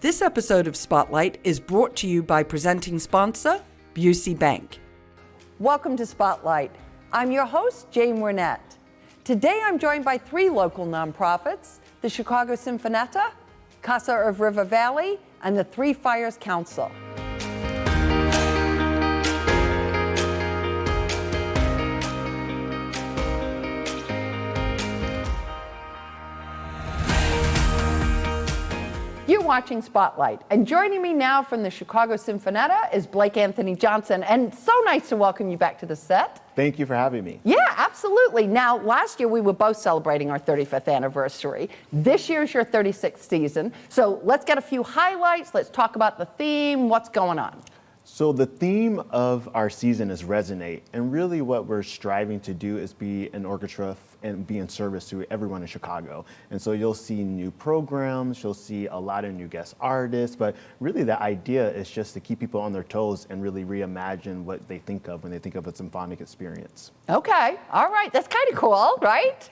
This episode of Spotlight is brought to you by presenting sponsor, Busey Bank. Welcome to Spotlight. I'm your host, Jane Wernette. Today I'm joined by three local nonprofits, the Chicago Sinfonietta, CASA of River Valley, and the Three Fires Council. You're watching Spotlight, and joining me now from the Chicago Sinfonietta is Blake Anthony Johnson, and so nice to welcome you back to the set. Thank you for having me. Yeah, absolutely. Now, last year we were both celebrating our 35th anniversary. This year's your 36th season, so let's get a few highlights. Let's talk about the theme, what's going on. So the theme of our season is Resonate, and really what we're striving to do is be an orchestra and be in service to everyone in Chicago. And so you'll see new programs, you'll see a lot of new guest artists, but really the idea is just to keep people on their toes and really reimagine what they think of when they think of a symphonic experience. Okay, all right, that's kind of cool, right?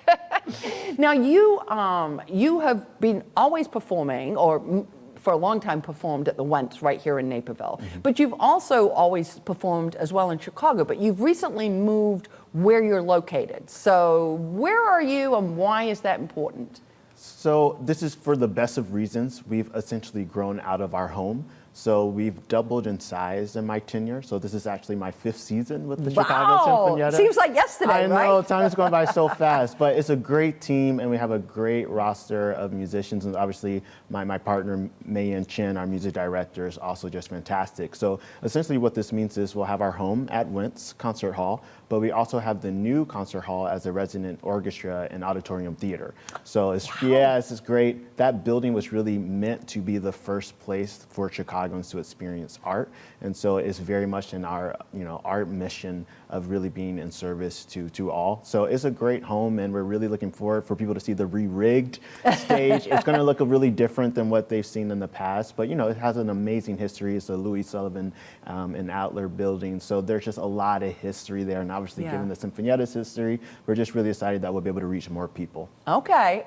Now you have been always performing, or for a long time performed at the Wentzell right here in Naperville. Mm-hmm. But you've also always performed as well in Chicago, but you've recently moved where you're located. So where are you and why is that important? So this is for the best of reasons. We've essentially grown out of our home. So we've doubled in size in my tenure. So this is actually my 5th season with the Chicago Sinfonietta. Seems like yesterday, right? I know, time is going by so fast, but it's a great team and we have a great roster of musicians. And obviously my partner, Mayan Chen, our music director, is also just fantastic. So essentially what this means is we'll have our home at Wentzell Concert Hall, but we also have the new concert hall as a resident orchestra and auditorium theater. So it's, yeah, this is great. That building was really meant to be the first place for Chicagoans to experience art. And so it's very much in our, our mission of really being in service to all. So it's a great home and we're really looking forward for people to see the re-rigged stage. It's gonna look really different than what they've seen in the past, but it has an amazing history. It's a Louis Sullivan and Outler building. So there's just a lot of history there. And obviously given the Sinfonietta's history, we're just really excited that we'll be able to reach more people. Okay.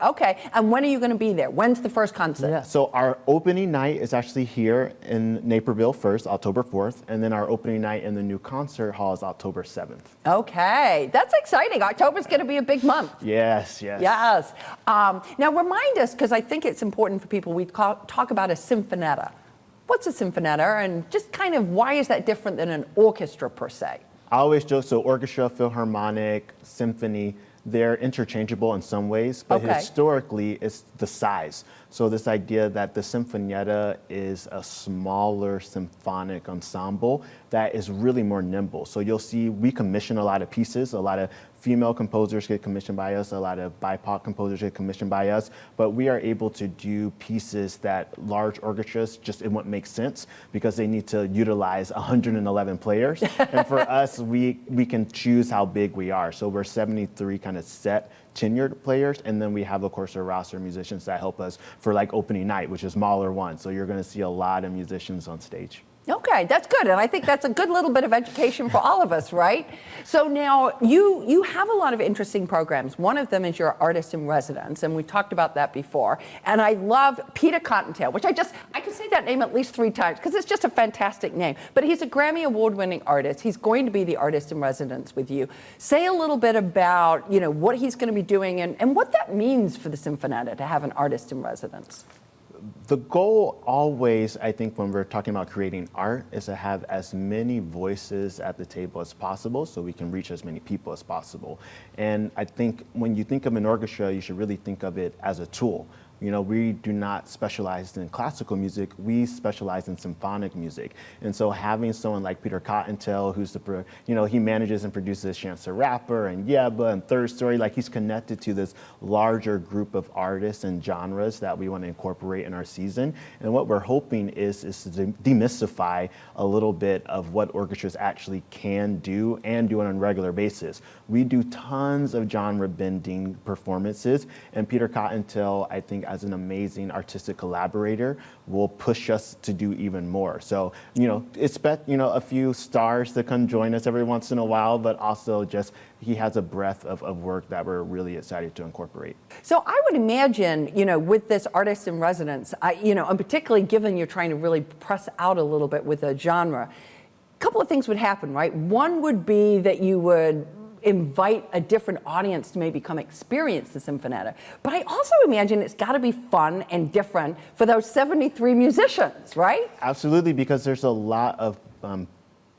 And when are you gonna be there? When's the first concert? Yeah, so our opening night is actually here in Naperville first, October 4th, and then our opening night in the new concert hall is October 7th. Okay, that's exciting. October's going to be a big month. Yes. Now remind us, because I think it's important for people, we talk about a sinfonietta. What's a sinfonietta, and just kind of why is that different than an orchestra per se? I always joke, so orchestra, philharmonic, symphony, they're interchangeable in some ways, but historically it's the size. So this idea that the Sinfonietta is a smaller symphonic ensemble that is really more nimble. So you'll see we commission a lot of pieces, a lot of female composers get commissioned by us, a lot of BIPOC composers get commissioned by us, but we are able to do pieces that large orchestras it wouldn't make sense because they need to utilize 111 players. And for us, we can choose how big we are. So we're 73 kind of set tenured players, and then we have, of course, a roster of musicians that help us for like opening night, which is smaller one. So you're gonna see a lot of musicians on stage. Okay, that's good, and I think that's a good little bit of education for all of us, right? So now you have a lot of interesting programs. One of them is your Artist in Residence, and we've talked about that before. And I love Peter Cottontail, which I could say that name at least 3 times because it's just a fantastic name. But he's a Grammy Award-winning artist. He's going to be the Artist in Residence with you. Say a little bit about what he's going to be doing and what that means for the Sinfonietta to have an Artist in Residence. The goal always, I think, when we're talking about creating art is to have as many voices at the table as possible so we can reach as many people as possible. And I think when you think of an orchestra, you should really think of it as a tool. We do not specialize in classical music, we specialize in symphonic music. And so having someone like Peter Cottontail, who's he manages and produces Chance the Rapper and Yeba and Third Story, like he's connected to this larger group of artists and genres that we want to incorporate in our season. And what we're hoping is to demystify a little bit of what orchestras actually can do and do on a regular basis. We do tons of genre bending performances, and Peter Cottontail, I think, as an amazing artistic collaborator will push us to do even more. So, expect, a few stars to come join us every once in a while, but also just he has a breadth of work that we're really excited to incorporate. So I would imagine, with this artist in residence, and particularly given you're trying to really press out a little bit with a genre, a couple of things would happen, right? One would be that you would invite a different audience to maybe come experience the Sinfonietta. But I also imagine it's got to be fun and different for those 73 musicians, right? Absolutely, because there's a lot of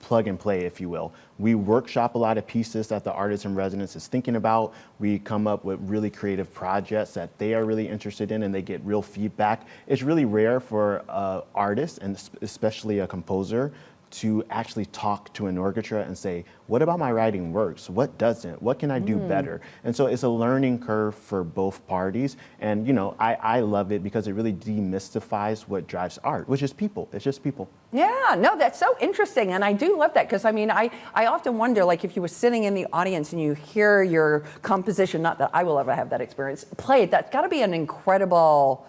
plug and play, if you will. We workshop a lot of pieces that the artist in residence is thinking about. We come up with really creative projects that they are really interested in, and they get real feedback. It's really rare for an artist, and especially a composer, to actually talk to an orchestra and say, what about my writing works? What doesn't? What can I do better? And so it's a learning curve for both parties. And I love it because it really demystifies what drives art, which is people. It's just people. Yeah, no, that's so interesting. And I do love that because I often wonder, like, if you were sitting in the audience and you hear your composition, not that I will ever have that experience, played, that's got to be an incredible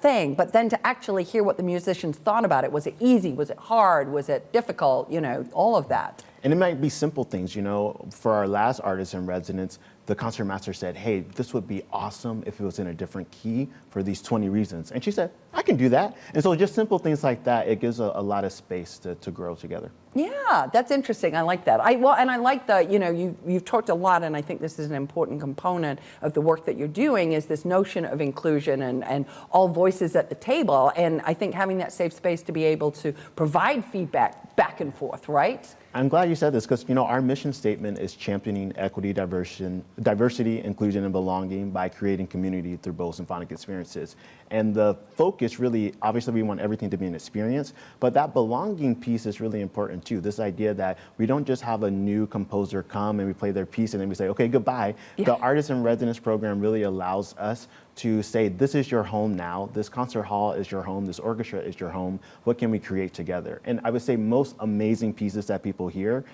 thing. But then to actually hear what the musicians thought about it, was it easy, was it hard, was it difficult, all of that. And it might be simple things, for our last artist in residence, the concertmaster said, hey, this would be awesome if it was in a different key for these 20 reasons. And she said, I can do that. And so just simple things like that, it gives a lot of space to grow together. Yeah, that's interesting. I like that. I like the, you've talked a lot, and I think this is an important component of the work that you're doing, is this notion of inclusion and all voices at the table. And I think having that safe space to be able to provide feedback back and forth, right? I'm glad you said this because, our mission statement is championing equity, diversity, inclusion, and belonging by creating community through both symphonic experiences. And the focus really, obviously we want everything to be an experience, but that belonging piece is really important too. This idea that we don't just have a new composer come and we play their piece and then we say, okay, goodbye. Yeah. The Artist in Residence program really allows us to say, this is your home now, this concert hall is your home, this orchestra is your home, what can we create together? And I would say most amazing pieces that people hear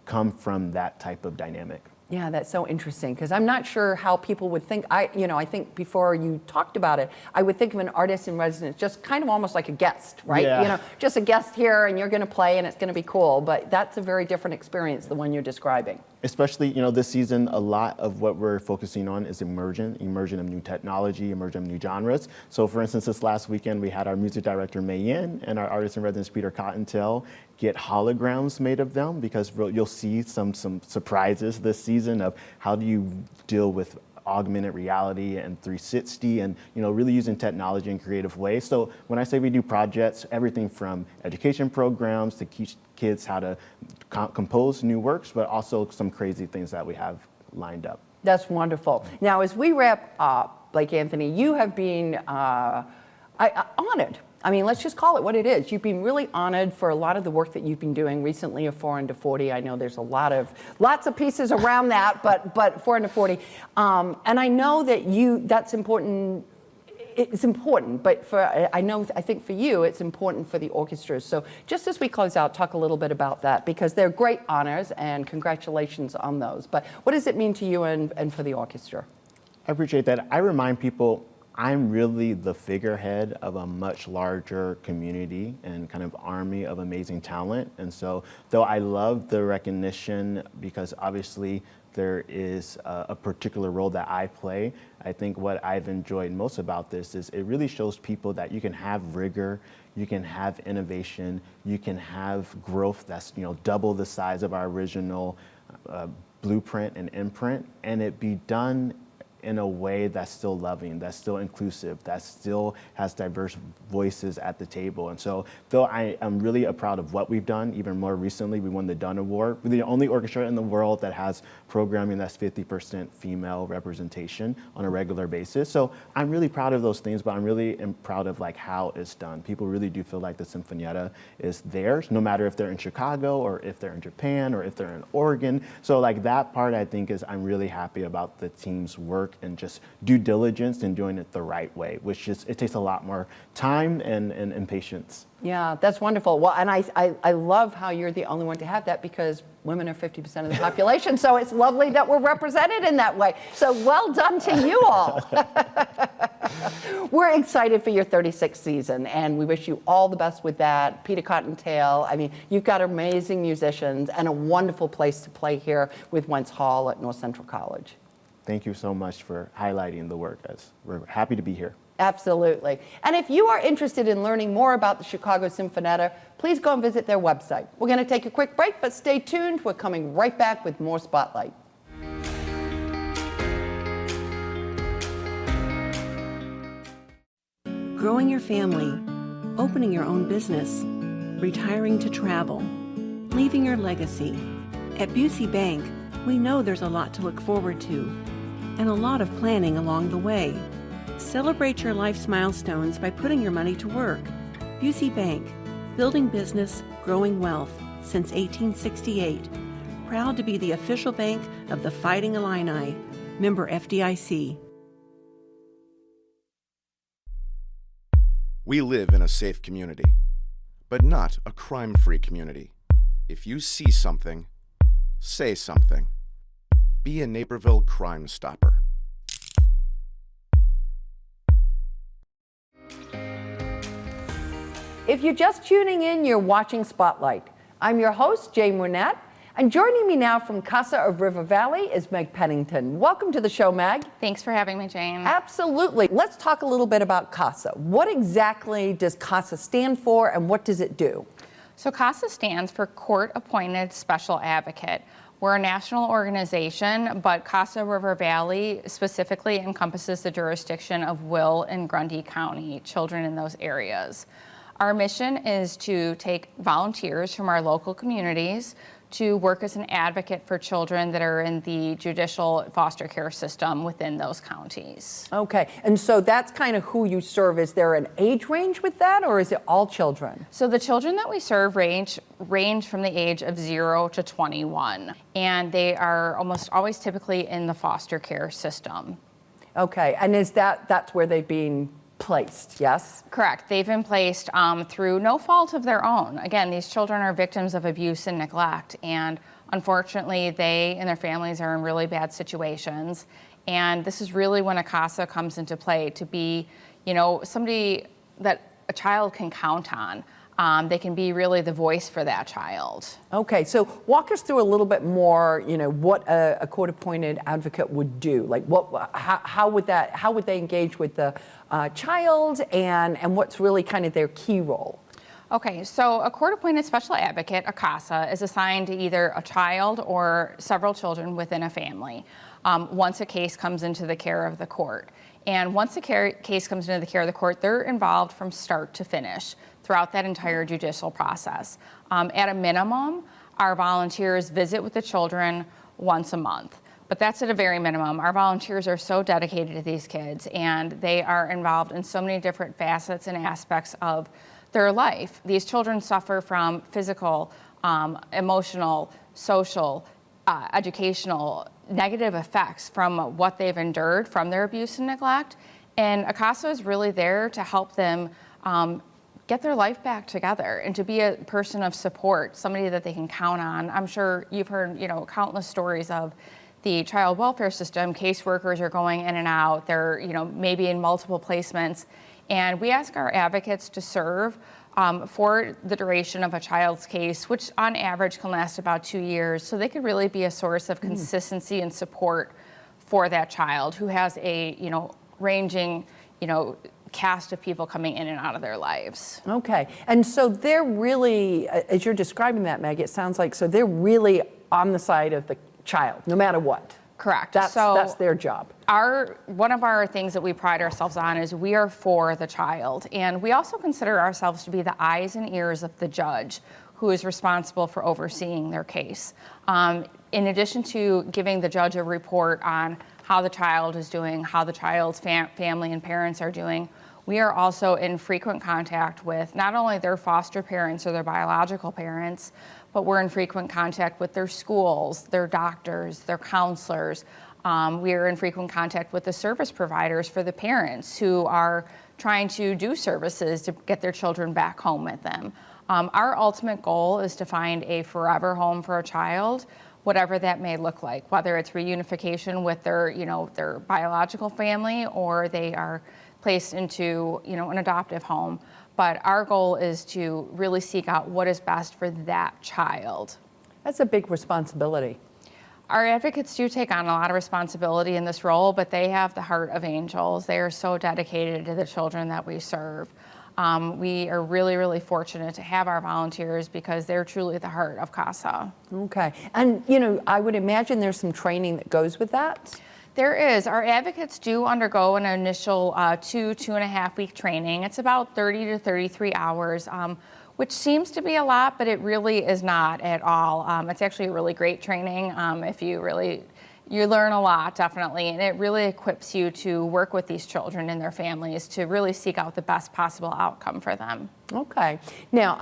come from that type of dynamic. Yeah, that's so interesting because I'm not sure how people would think. I think before you talked about it, I would think of an artist in residence just kind of almost like a guest, right? Yeah. Just a guest here and you're going to play and it's going to be cool. But that's a very different experience, the one you're describing. Especially, this season, a lot of what we're focusing on is immersion of new technology, immersion of new genres. So for instance, this last weekend, we had our music director, May-Yin, and our artist in residence, Peter Cottontail, get holograms made of them because you'll see some surprises this season of how do you deal with augmented reality and 360 and really using technology in creative ways. So when I say we do projects, everything from education programs to teach kids how to compose new works, but also some crazy things that we have lined up. That's wonderful. Now, as we wrap up, Blake Anthony, you have been honored. I mean, let's just call it what it is. You've been really honored for a lot of the work that you've been doing recently of 4 under 40. I know there's lots of pieces around that, but 4 under 40. And I know that that's important. It's important, but I think for you, it's important for the orchestras. So just as we close out, talk a little bit about that because they're great honors and congratulations on those. But what does it mean to you and for the orchestra? I appreciate that. I remind people I'm really the figurehead of a much larger community and kind of army of amazing talent. And so though I love the recognition because obviously there is a particular role that I play, I think what I've enjoyed most about this is it really shows people that you can have rigor, you can have innovation, you can have growth that's double the size of our original blueprint and imprint, and it be done in a way that's still loving, that's still inclusive, that still has diverse voices at the table. And so though I am really proud of what we've done, even more recently, we won the Dunn Award. We're the only orchestra in the world that has programming that's 50% female representation on a regular basis. So I'm really proud of those things, but I'm really proud of how it's done. People really do feel like the Sinfonietta is theirs, no matter if they're in Chicago or if they're in Japan or if they're in Oregon. So that part I think is I'm really happy about the team's work work and just due diligence and doing it the right way, which just, it takes a lot more time and patience. Yeah, that's wonderful. Well, and I love how you're the only one to have that, because women are 50% of the population, so it's lovely that we're represented in that way. So well done to you all. We're excited for your 36th season, and we wish you all the best with that. Peter Cottontail, I mean, you've got amazing musicians and a wonderful place to play here with Wentzell at North Central College. Thank you so much for highlighting the work. We're happy to be here. Absolutely. And if you are interested in learning more about the Chicago Sinfonietta, please go and visit their website. We're going to take a quick break, but stay tuned. We're coming right back with more Spotlight. Growing your family, opening your own business, retiring to travel, leaving your legacy. At BSA Bank, we know there's a lot to look forward to and a lot of planning along the way. Celebrate your life's milestones by putting your money to work. BSA Bank, building business, growing wealth since 1868. Proud to be the official bank of the Fighting Illini. Member FDIC. We live in a safe community, but not a crime-free community. If you see something, say something. Be a Naperville Crime Stopper. If you're just tuning in, you're watching Spotlight. I'm your host, Jane Wernette, and joining me now from CASA of River Valley is Meg Pennington. Welcome to the show, Meg. Thanks for having me, Jane. Absolutely. Let's talk a little bit about CASA. What exactly does CASA stand for, and what does it do? So CASA stands for Court Appointed Special Advocate. We're a national organization, but CASA River Valley specifically encompasses the jurisdiction of Will and Grundy County, children in those areas. Our mission is to take volunteers from our local communities to work as an advocate for children that are in the judicial foster care system within those counties. Okay, and so that's kind of who you serve. Is there an age range with that, or is it all children? So the children that we serve range from the age of 0 to 21, and they are almost always typically in the foster care system. Okay, and is that's where they've been placed, yes? Correct. They've been placed through no fault of their own. Again, these children are victims of abuse and neglect, and unfortunately, they and their families are in really bad situations. And this is really when a CASA comes into play, to be, somebody that a child can count on. They can be really the voice for that child. Okay, so walk us through a little bit more, what a court-appointed advocate would do. Like, how would they engage with the child, and what's really kind of their key role? Okay, so a court-appointed special advocate, a CASA, is assigned to either a child or several children within a family once a case comes into the care of the court. And once the case comes into the care of the court, they're involved from start to finish throughout that entire judicial process. At a minimum, our volunteers visit with the children once a month. But that's at a very minimum. Our volunteers are so dedicated to these kids, and they are involved in so many different facets and aspects of their life. These children suffer from physical, emotional, social, educational, negative effects from what they've endured from their abuse and neglect. And a CASA is really there to help them get their life back together and to be a person of support, somebody that they can count on. I'm sure you've heard, countless stories of the child welfare system. Caseworkers are going in and out. They're, maybe in multiple placements. And we ask our advocates to serve for the duration of a child's case, which on average can last about 2 years. So they could really be a source of consistency and support for that child who has a, ranging, cast of people coming in and out of their lives. Okay, and so they're really, as you're describing that, Meg, it sounds like, so they're really on the side of the child, no matter what. Correct. That's their job. One of our things that we pride ourselves on is we are for the child, and we also consider ourselves to be the eyes and ears of the judge who is responsible for overseeing their case. In addition to giving the judge a report on how the child is doing, how the child's family and parents are doing, we are also in frequent contact with not only their foster parents or their biological parents, but we're in frequent contact with their schools, their doctors, their counselors, We are in frequent contact with the service providers for the parents who are trying to do services to get their children back home with them. Our ultimate goal is to find a forever home for a child, whatever that may look like, whether it's reunification with their biological family or they are placed into, an adoptive home. But our goal is to really seek out what is best for that child. That's a big responsibility. Our advocates do take on a lot of responsibility in this role, but they have the heart of angels. They are so dedicated to the children that we serve. We are really, really fortunate to have our volunteers because they're truly the heart of CASA. Okay. And, I would imagine there's some training that goes with that. There is. Our advocates do undergo an initial 2.5 week training. It's about 30 to 33 hours, which seems to be a lot, but it really is not at all. It's actually a really great training if you learn a lot, definitely, and it really equips you to work with these children and their families to really seek out the best possible outcome for them. Okay. Now,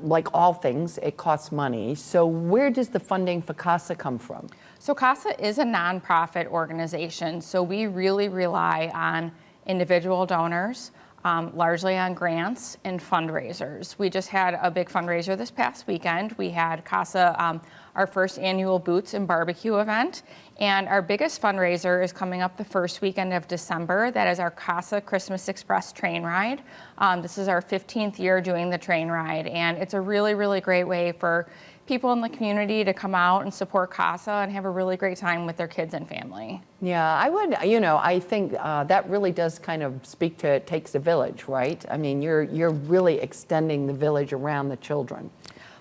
like all things, it costs money. So where does the funding for CASA come from? So CASA is a nonprofit organization, so we really rely on individual donors, largely on grants and fundraisers. We just had a big fundraiser this past weekend. We had CASA, our first annual Boots and Barbecue event, and our biggest fundraiser is coming up the first weekend of December. That is our CASA Christmas Express train ride. This is our 15th year doing the train ride, and it's a really, really great way for people in the community to come out and support CASA and have a really great time with their kids and family. Yeah, I would, I think that really does kind of speak to it takes a village, right? I mean, you're really extending the village around the children.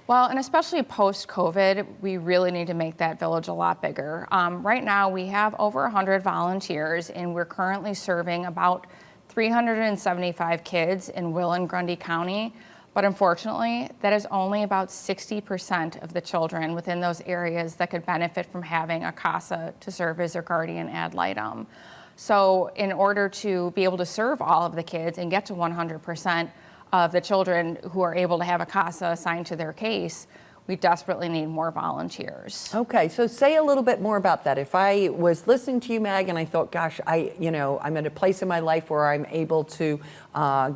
Well, and especially post-COVID, we really need to make that village a lot bigger. Right now, we have over 100 volunteers, and we're currently serving about 375 kids in Will and Grundy County. But unfortunately, that is only about 60% of the children within those areas that could benefit from having a CASA to serve as their guardian ad litem. So in order to be able to serve all of the kids and get to 100% of the children who are able to have a CASA assigned to their case, we desperately need more volunteers. Okay, so say a little bit more about that. If I was listening to you, Mag, and I thought, gosh, I'm at a place in my life where I'm able to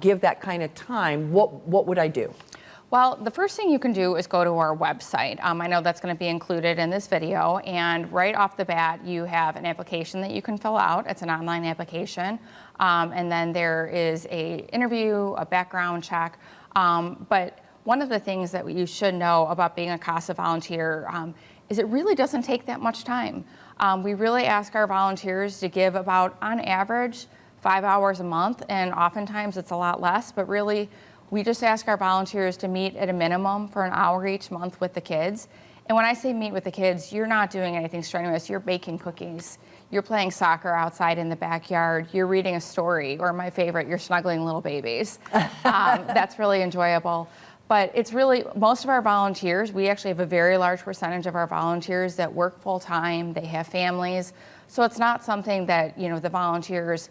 give that kind of time, what would I do? Well, the first thing you can do is go to our website. I know that's going to be included in this video, and right off the bat, you have an application that you can fill out. It's an online application, and then there is a interview, a background check, but one of the things that you should know about being a CASA volunteer is it really doesn't take that much time. We really ask our volunteers to give about, on average, 5 hours a month, and oftentimes it's a lot less, but really we just ask our volunteers to meet at a minimum for an hour each month with the kids. And when I say meet with the kids, you're not doing anything strenuous. You're baking cookies. You're playing soccer outside in the backyard. You're reading a story, or my favorite, you're snuggling little babies. That's really enjoyable. But it's really, most of our volunteers, we actually have a very large percentage of our volunteers that work full-time, they have families. So it's not something that, the volunteers,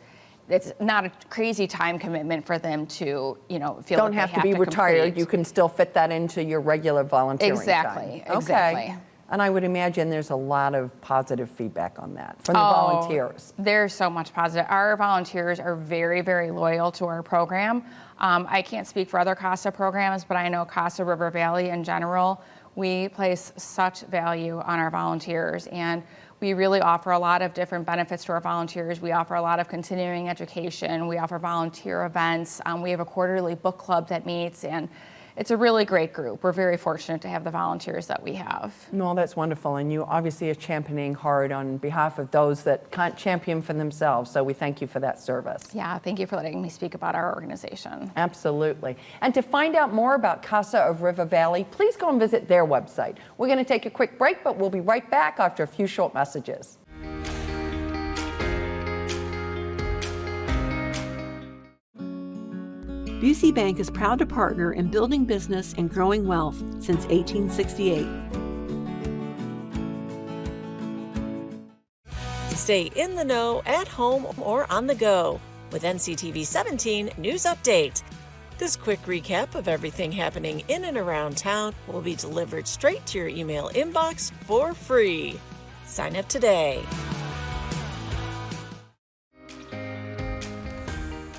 it's not a crazy time commitment for them to, feel Don't like they have to be retired. complete. You can still fit that into your regular volunteering Exactly, time. exactly. Okay. And I would imagine there's a lot of positive feedback on that from the volunteers. There's so much positive. Our volunteers are very, very loyal to our program. I can't speak for other CASA programs, but I know CASA River Valley in general, we place such value on our volunteers, and we really offer a lot of different benefits to our volunteers. We offer a lot of continuing education. We offer volunteer events. We have a quarterly book club that meets, and it's a really great group. We're very fortunate to have the volunteers that we have. No, that's wonderful. And you obviously are championing hard on behalf of those that can't champion for themselves. So we thank you for that service. Yeah, thank you for letting me speak about our organization. Absolutely. And to find out more about CASA of River Valley, please go and visit their website. We're going to take a quick break, but we'll be right back after a few short messages. BSA Bank is proud to partner in building business and growing wealth since 1868. Stay in the know at home or on the go with NCTV 17 News Update. This quick recap of everything happening in and around town will be delivered straight to your email inbox for free. Sign up today.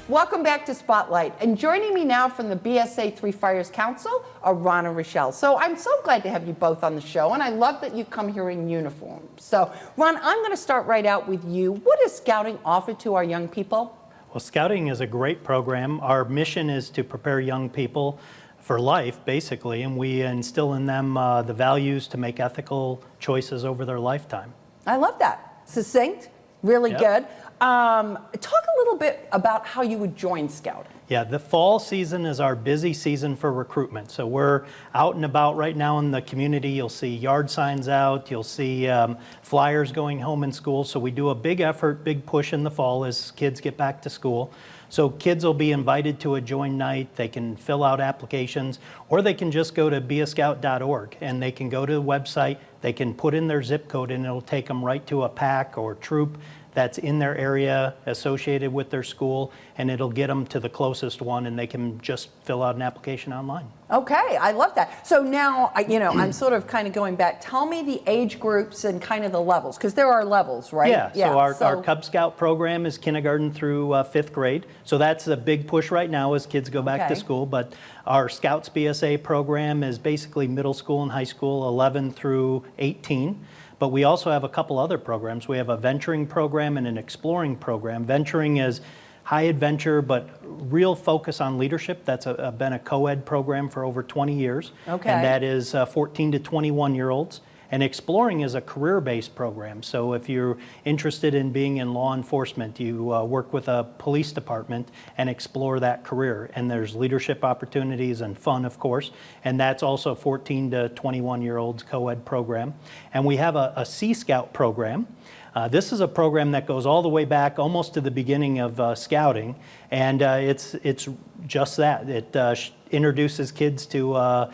Welcome back to Spotlight. And joining me now from the BSA Three Fires Council are Ron and Richelle. So I'm so glad to have you both on the show, and I love that you've come here in uniform. So Ron, I'm going to start right out with you. What does Scouting offer to our young people? Well, Scouting is a great program. Our mission is to prepare young people for life, basically, and we instill in them the values to make ethical choices over their lifetime. I love that. Succinct, really good. Talk a little bit about how you would join Scouting. Yeah, the fall season is our busy season for recruitment. So we're out and about right now in the community. You'll see yard signs out. You'll see flyers going home in school. So we do a big effort, big push in the fall as kids get back to school. So kids will be invited to a join night. They can fill out applications, or they can just go to beascout.org and they can go to the website. They can put in their zip code and it'll take them right to a pack or troop that's in their area associated with their school, and it'll get them to the closest one, and they can just fill out an application online. Okay, I love that. So now, I'm sort of kind of going back. Tell me the age groups and kind of the levels, because there are levels, right? Yeah, so our Cub Scout program is kindergarten through 5th grade. So that's a big push right now as kids go back to school. But our Scouts BSA program is basically middle school and high school, 11 through 18. But we also have a couple other programs. We have a venturing program and an exploring program. Venturing is high adventure, but real focus on leadership. That's been a co-ed program for over 20 years. Okay. And that is 14 to 21-year-olds. And exploring is a career-based program. So if you're interested in being in law enforcement, you work with a police department and explore that career. And there's leadership opportunities and fun, of course. And that's also 14 to 21-year-olds co-ed program. And we have a Sea Scout program. This is a program that goes all the way back almost to the beginning of Scouting. And it's just that. It introduces kids to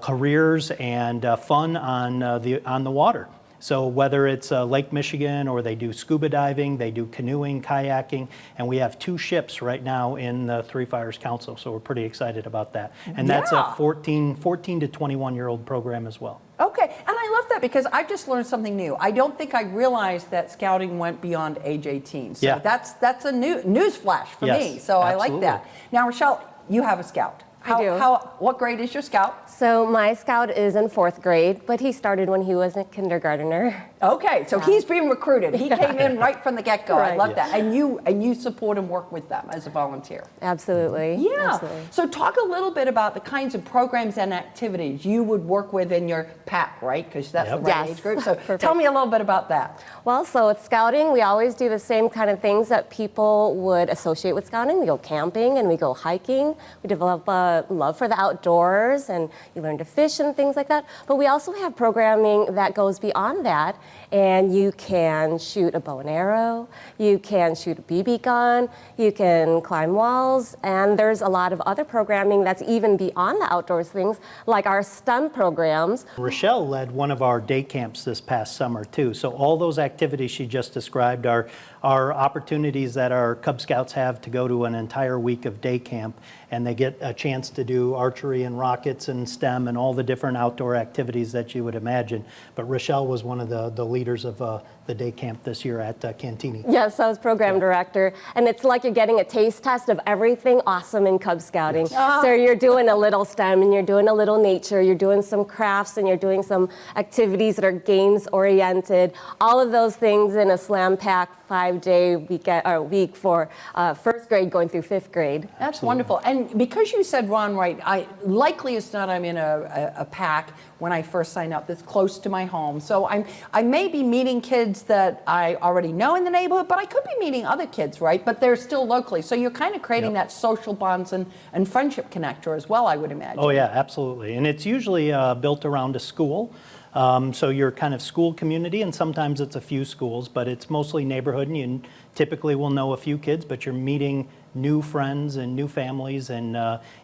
careers and fun on the water. So whether it's Lake Michigan or they do scuba diving, they do canoeing, kayaking, and we have 2 ships right now in the Three Fires Council, so we're pretty excited about that. And that's a 14 to 21-year-old program as well. Okay, and I love that because I just learned something new. I don't think I realized that Scouting went beyond age 18. So that's a news flash for me, so absolutely. I like that. Now, Richelle, you have a Scout. I do. What grade is your Scout? So my Scout is in 4th grade, but he started when he was a kindergartner. Okay, so he's being recruited. He came in right from the get-go. Right. I love that. And you support and work with them as a volunteer. Absolutely. Yeah. Absolutely. So talk a little bit about the kinds of programs and activities you would work with in your pack, right? Because that's the right age group. So tell me a little bit about that. Well, so with Scouting, we always do the same kind of things that people would associate with Scouting. We go camping and we go hiking. We develop a love for the outdoors and you learn to fish and things like that. But we also have programming that goes beyond that. And you can shoot a bow and arrow, you can shoot a BB gun, you can climb walls, and there's a lot of other programming that's even beyond the outdoors things, like our STEM programs. Richelle led one of our day camps this past summer too. So all those activities she just described are opportunities that our Cub Scouts have to go to an entire week of day camp, and they get a chance to do archery and rockets and STEM and all the different outdoor activities that you would imagine. But Richelle was one of the leaders of the day camp this year at Cantini. Yes, I was program director, and it's like you're getting a taste test of everything awesome in Cub Scouting. Yes. So you're doing a little STEM, and you're doing a little nature, you're doing some crafts, and you're doing some activities that are games oriented. All of those things in a slam pack 5-day week for 1st grade going through 5th grade. That's wonderful. And because you said, Ron, right, likely it's not I'm in a pack when I first sign up that's close to my home. So I may be meeting kids that I already know in the neighborhood, but I could be meeting other kids, right? But they're still locally. So you're kind of creating that social bonds and friendship connector as well, I would imagine. Oh yeah, absolutely. And it's usually built around a school. So you're kind of school community, and sometimes it's a few schools, but it's mostly neighborhood, and you typically will know a few kids, but you're meeting new friends and new families, and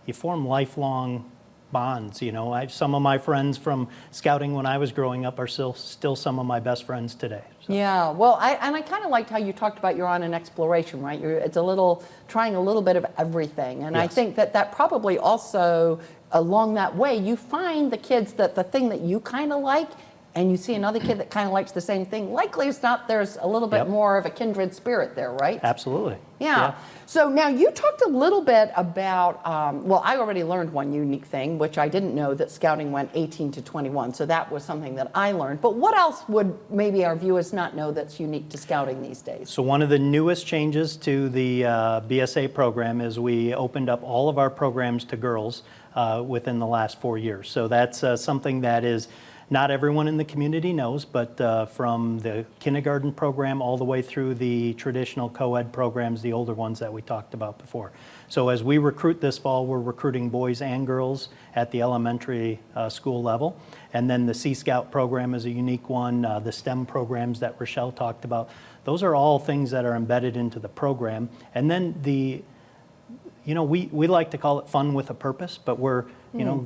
you form lifelong bonds. You know, some of my friends from Scouting when I was growing up are still some of my best friends today. So. Yeah, well, I kind of liked how you talked about you're on an exploration, right? It's trying a little bit of everything, and yes. I think that probably also along that way you find the kids that the thing that you kind of like, and you see another kid that kind of likes the same thing, likely it's not, there's a little bit Yep. more of a kindred spirit there, right? Absolutely. Yeah. So now you talked a little bit about, well, I already learned one unique thing, which I didn't know, that scouting went 18 to 21. So that was something that I learned. But what else would maybe our viewers not know that's unique to scouting these days? So one of the newest changes to the BSA program is we opened up all of our programs to girls within the last 4 years. So that's something that is not everyone in the community knows, but from the kindergarten program all the way through the traditional co-ed programs, the older ones that we talked about before. So as we recruit this fall, we're recruiting boys and girls at the elementary school level. And then the Sea Scout program is a unique one. The STEM programs that Richelle talked about, those are all things that are embedded into the program. And then we like to call it fun with a purpose, but we're,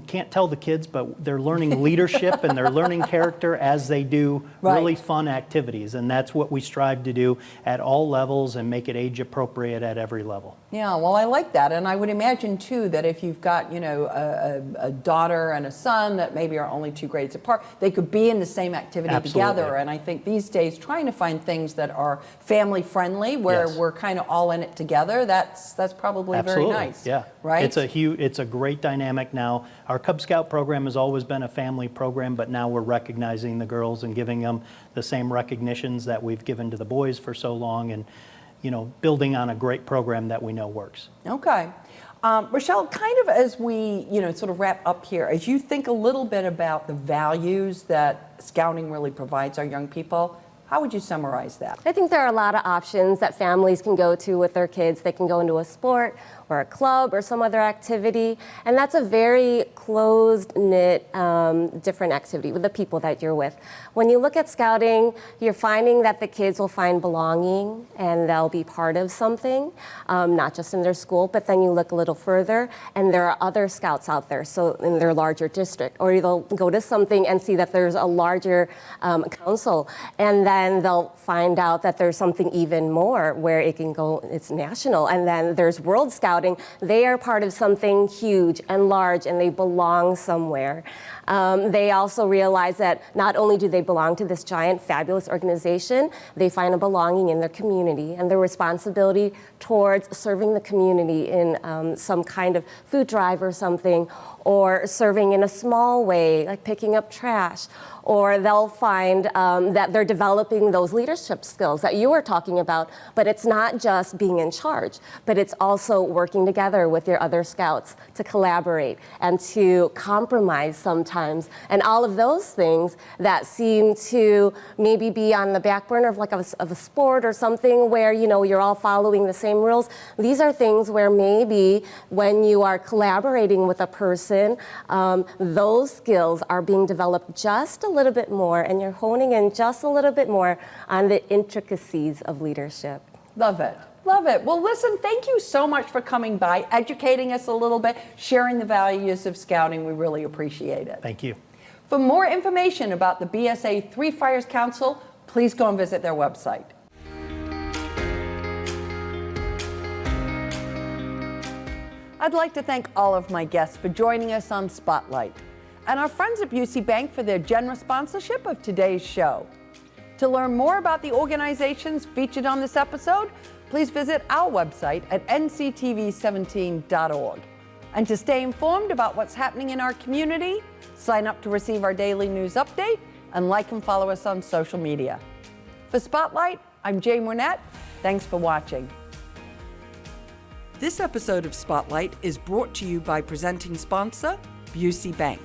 can't tell the kids, but they're learning leadership and they're learning character as they do really fun activities. And that's what we strive to do at all levels and make it age appropriate at every level. Yeah, well, I like that. And I would imagine, too, that if you've got, a daughter and a son that maybe are only 2 grades apart, they could be in the same activity together. And I think these days, trying to find things that are family-friendly, where we're kind of all in it together, that's probably very nice. Yeah, right? It's a great dynamic now. Our Cub Scout program has always been a family program, but now we're recognizing the girls and giving them the same recognitions that we've given to the boys for so long, and building on a great program that we know works. Okay. Richelle, kind of as we, sort of wrap up here, as you think a little bit about the values that scouting really provides our young people, how would you summarize that? I think there are a lot of options that families can go to with their kids. They can go into a sport or a club or some other activity, and that's a very closed-knit, different activity with the people that you're with. When you look at scouting, you're finding that the kids will find belonging and they'll be part of something, not just in their school, but then you look a little further and there are other scouts out there, so in their larger district, or they'll go to something and see that there's a larger council, and then they'll find out that there's something even more where it can go, it's national, and then there's World Scouting. They are part of something huge and large, and they belong somewhere. They also realize that not only do they belong to this giant, fabulous organization, they find a belonging in their community and their responsibility towards serving the community in some kind of food drive or something, or serving in a small way, like picking up trash. Or they'll find that they're developing those leadership skills that you were talking about, but it's not just being in charge, but it's also working together with your other scouts to collaborate and to compromise sometimes. And all of those things that seem to maybe be on the back burner of a sport or something where, you're all following the same rules. These are things where maybe when you are collaborating with a person, those skills are being developed just a little bit more, and you're honing in just a little bit more on the intricacies of leadership. Love it. Love it. Well, listen, thank you so much for coming by, educating us a little bit, sharing the values of scouting. We really appreciate it. Thank you. For more information about the BSA Three Fires Council, please go and visit their website. I'd like to thank all of my guests for joining us on Spotlight, and our friends at BSA Bank for their generous sponsorship of today's show. To learn more about the organizations featured on this episode, please visit our website at nctv17.org. And to stay informed about what's happening in our community, sign up to receive our daily news update and like and follow us on social media. For Spotlight, I'm Jane Wernette. Thanks for watching. This episode of Spotlight is brought to you by presenting sponsor, BSA Bank.